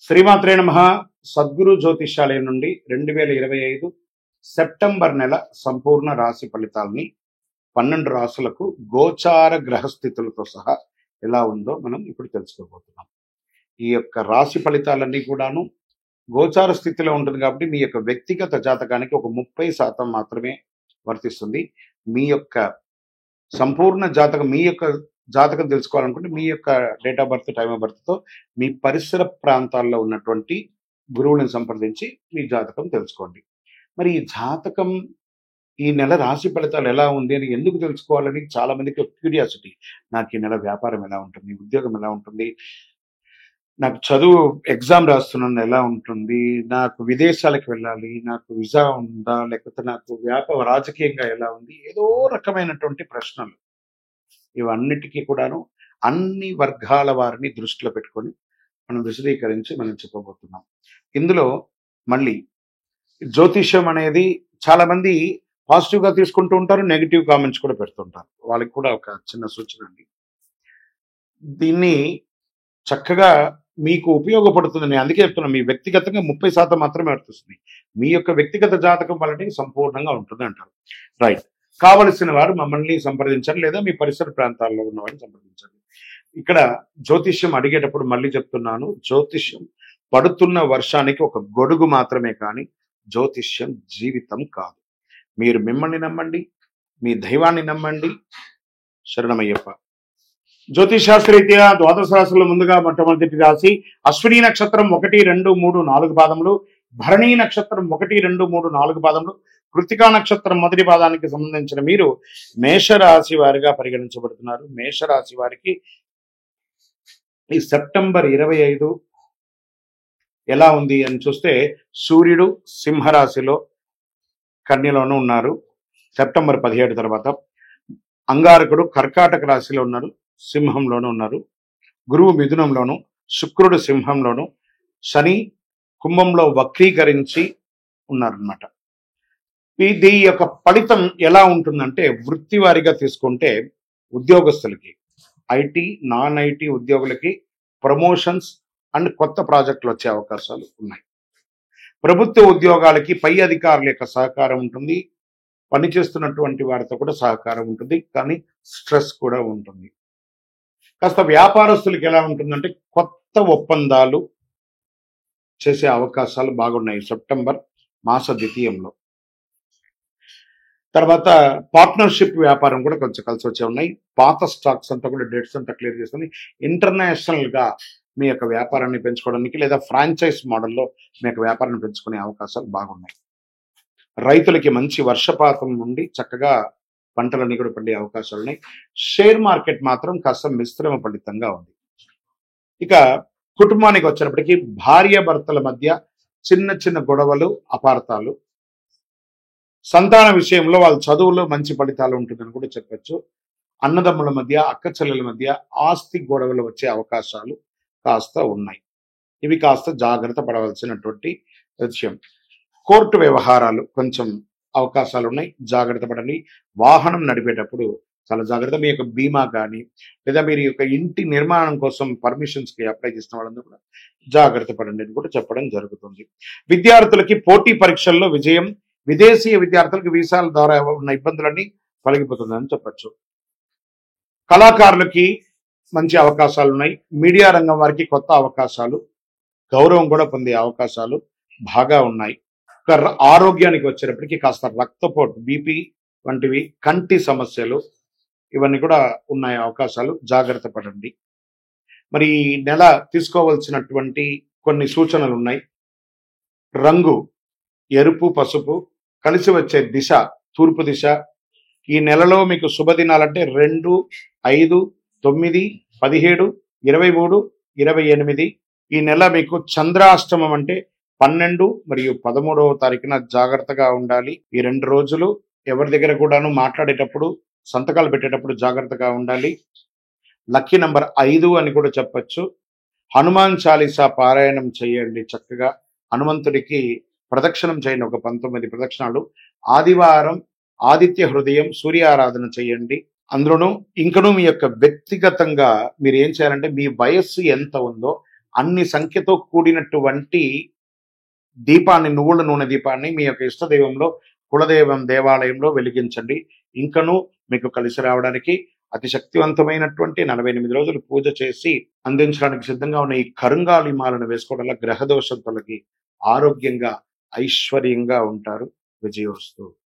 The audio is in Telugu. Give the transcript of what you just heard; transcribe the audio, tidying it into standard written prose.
శ్రీమాత్రే నమః. సద్గురు జ్యోతిష్యాలయం నుండి 2025 సెప్టెంబర్ నెల సంపూర్ణ రాశి ఫలితాలని 12 రాశులకు గోచార గ్రహస్థితులతో సహా ఎలా ఉందో మనం ఇప్పుడు తెలుసుకోబోతున్నాం. ఈ యొక్క రాశి ఫలితాలన్నీ కూడాను గోచార స్థితిలో ఉంటుంది కాబట్టి మీ యొక్క వ్యక్తిగత జాతకానికి ఒక 30% మాత్రమే వర్తిస్తుంది. మీ యొక్క సంపూర్ణ జాతకం, మీ యొక్క జాతకం తెలుసుకోవాలనుకుంటే మీ యొక్క date of birth, time of బర్త్తో మీ పరిసర ప్రాంతాల్లో ఉన్నటువంటి గురువులను సంప్రదించి మీ జాతకం తెలుసుకోండి. మరి ఈ జాతకం, ఈ నెల రాశి ఫలితాలు ఎలా ఉంది అని ఎందుకు తెలుసుకోవాలని చాలా మందికి ఒక క్యూరియాసిటీ. నాకు ఈ నెల వ్యాపారం ఎలా ఉంటుంది, ఉద్యోగం ఎలా ఉంటుంది, నాకు చదువు ఎగ్జామ్ రాస్తున్నాను ఎలా ఉంటుంది, నాకు విదేశాలకు వెళ్ళాలి, నాకు వీసా ఉందా, లేకపోతే నాకు రాజకీయంగా ఎలా ఉంది, ఏదో రకమైనటువంటి ప్రశ్నలు. ఇవన్నిటికీ కూడాను అన్ని వర్గాల వారిని దృష్టిలో పెట్టుకొని మనం విశదీకరించి మనం చెప్పబోతున్నాం. ఇందులో మళ్ళీ జ్యోతిష్యం అనేది చాలా మంది పాజిటివ్ గా తీసుకుంటూ ఉంటారు, నెగిటివ్ కామెంట్స్ కూడా పెడుతుంటారు. వాళ్ళకి కూడా ఒక చిన్న సూచన అండి. దీన్ని చక్కగా మీకు ఉపయోగపడుతుంది. నేను అందుకే చెప్తున్నా, మీ వ్యక్తిగతంగా 30% మాత్రమే వర్తిస్తుంది. మీ యొక్క వ్యక్తిగత జాతకం వల్లనే సంపూర్ణంగా ఉంటుంది అంటారు. రైట్. కావలసిన వారు మమ్మల్ని సంప్రదించండి, లేదా మీ పరిసర ప్రాంతాల్లో ఉన్న వారిని సంప్రదించండి. ఇక్కడ జ్యోతిష్యం అడిగేటప్పుడు మళ్ళీ చెప్తున్నాను, జ్యోతిష్యం పడుతున్న వర్షానికి ఒక గొడుగు మాత్రమే, కానీ జ్యోతిష్యం జీవితం కాదు. మీరు మిమ్మల్ని నమ్మండి, మీ దైవాన్ని నమ్మండి. శరణమయ్యప్ప. జ్యోతిషాస్త్రరీత్యా ద్వాదశ రాశుల ముందుగా మొట్టమొదటి రాశి అశ్విని నక్షత్రం 1, 2, 3, 4 పాదములు, భరణీ నక్షత్రం 1, 2, 3, 4 పాదములు, కృతికా నక్షత్రం మొదటి పాదానికి సంబంధించిన మీరు మేషరాశి వారిగా పరిగణించబడుతున్నారు. మేషరాశి వారికి ఈ సెప్టెంబర్ 25 ఎలా ఉంది అని చూస్తే, సూర్యుడు సింహరాశిలో కన్యలోనూ ఉన్నారు సెప్టెంబర్ 17 తర్వాత. అంగారకుడు కర్కాటక రాశిలో ఉన్నారు, సింహంలోనూ ఉన్నారు. గురువు మిథునంలోను, శుక్రుడు సింహంలోను, శని కుంభంలో వక్రీకరించి ఉన్నారనమాట. ఇది యొక్క ఫలితం ఎలా ఉంటుందంటే, వృత్తి వారిగా తీసుకుంటే ఉద్యోగస్తులకి, ఐటీ, నాన్ ఐటీ ఉద్యోగులకి ప్రమోషన్స్ అండ్ కొత్త ప్రాజెక్టులు వచ్చే అవకాశాలు ఉన్నాయి. ప్రభుత్వ ఉద్యోగాలకి పై అధికారుల యొక్క సహకారం ఉంటుంది, పనిచేస్తున్నటువంటి వారితో కూడా సహకారం ఉంటుంది, కానీ స్ట్రెస్ కూడా ఉంటుంది. కాస్త వ్యాపారస్తులకి ఎలా ఉంటుందంటే, కొత్త ఒప్పందాలు చేసే అవకాశాలు బాగున్నాయి సెప్టెంబర్ మాస ద్వితీయంలో. తర్వాత పార్ట్నర్షిప్ వ్యాపారం కూడా కొంచెం కలిసి వచ్చే ఉన్నాయి. పాత స్టాక్స్ అంతా కూడా డేట్స్ అంతా క్లియర్ చేసుకుని ఇంటర్నేషనల్ గా మీ యొక్క వ్యాపారాన్ని పెంచుకోవడానికి, లేదా ఫ్రాంచైజ్ మోడల్లో మీ యొక్క వ్యాపారాన్ని పెంచుకునే అవకాశాలు బాగున్నాయి. రైతులకి మంచి వర్షపాతం నుండి చక్కగా పంటలన్నీ కూడా పండే అవకాశాలు ఉన్నాయి. షేర్ మార్కెట్ మాత్రం కాస్త మిశ్రమ ఫలితంగా ఉంది. ఇక కుటుంబానికి వచ్చినప్పటికీ భార్య భర్తల మధ్య చిన్న చిన్న గొడవలు, అపార్థాలు, సంతాన విషయంలో వాళ్ళ చదువులో మంచి ఫలితాలు ఉంటుందని కూడా చెప్పచ్చు. అన్నదమ్ముల మధ్య, అక్క చెల్లెల మధ్య ఆస్తి గొడవలు వచ్చే అవకాశాలు కాస్త ఉన్నాయి. ఇవి కాస్త జాగ్రత్త పడవలసినటువంటి విషయం. కోర్టు వ్యవహారాలు కొంచెం అవకాశాలు ఉన్నాయి, జాగ్రత్త పడండి. వాహనం నడిపేటప్పుడు చాలా జాగ్రత్త. మీ యొక్క బీమా కానీ, లేదా మీరు యొక్క ఇంటి నిర్మాణం కోసం పర్మిషన్స్కి అప్లై చేసిన వాళ్ళందరూ కూడా జాగ్రత్త పడండి అని కూడా చెప్పడం జరుగుతుంది. విద్యార్థులకి పోటీ పరీక్షల్లో విజయం, విదేశీయ విద్యార్థులకు వీసాల ద్వారా ఉన్న ఇబ్బందులన్నీ తొలగిపోతుందని చెప్పచ్చు. కళాకారులకి మంచి అవకాశాలు ఉన్నాయి. మీడియా రంగం వారికి కొత్త అవకాశాలు, గౌరవం కూడా పొందే అవకాశాలు బాగా ఉన్నాయి. ఆరోగ్యానికి వచ్చేటప్పటికి కాస్త రక్తపోటు, బీపీ వంటివి, కంటి సమస్యలు, ఇవన్నీ కూడా ఉన్నాయి అవకాశాలు, జాగ్రత్త పడండి. మరి ఈ నెల తీసుకోవాల్సినటువంటి కొన్ని సూచనలు ఉన్నాయి. రంగు ఎరుపు, పసుపు. కలిసి వచ్చే దిశ తూర్పు దిశ. ఈ నెలలో మీకు శుభదినాలంటే 2, 5, 9, 17, 23, 28. ఈ నెల మీకు చంద్రాష్టమం అంటే 12 మరియు 13వ తారీఖున జాగ్రత్తగా ఉండాలి. ఈ 2 రోజులు ఎవరి దగ్గర కూడాను మాట్లాడేటప్పుడు, సంతకాలు పెట్టేటప్పుడు జాగ్రత్తగా ఉండాలి. లక్కీ నంబర్ 5 అని కూడా చెప్పచ్చు. హనుమాన్ చాలీసా పారాయణం చేయండి. చక్కగా హనుమంతుడికి ప్రదక్షిణం చేయండి, ఒక 19 ప్రదక్షిణాలు. ఆదివారం ఆదిత్య హృదయం, సూర్య ఆరాధన చేయండి. అందులోనూ ఇంకనూ మీ యొక్క వ్యక్తిగతంగా మీరు ఏం చేయాలంటే, మీ వయస్సు ఎంత ఉందో అన్ని సంఖ్యతో కూడినటువంటి దీపాన్ని, నువ్వుల నూనె దీపాన్ని మీ యొక్క ఇష్టదైవంలో, కులదైవం దేవాలయంలో వెలిగించండి. ఇంకనూ మీకు కలిసి రావడానికి అతి శక్తివంతమైనటువంటి 48 రోజులు పూజ చేసి అందించడానికి సిద్ధంగా ఉన్న ఈ కరుంగాలి మాలను వేసుకోవడం వల్ల గ్రహదోషం తొలగి ఆరోగ్యంగా, ఐశ్వర్యంగా ఉంటారు. విజయోస్తు.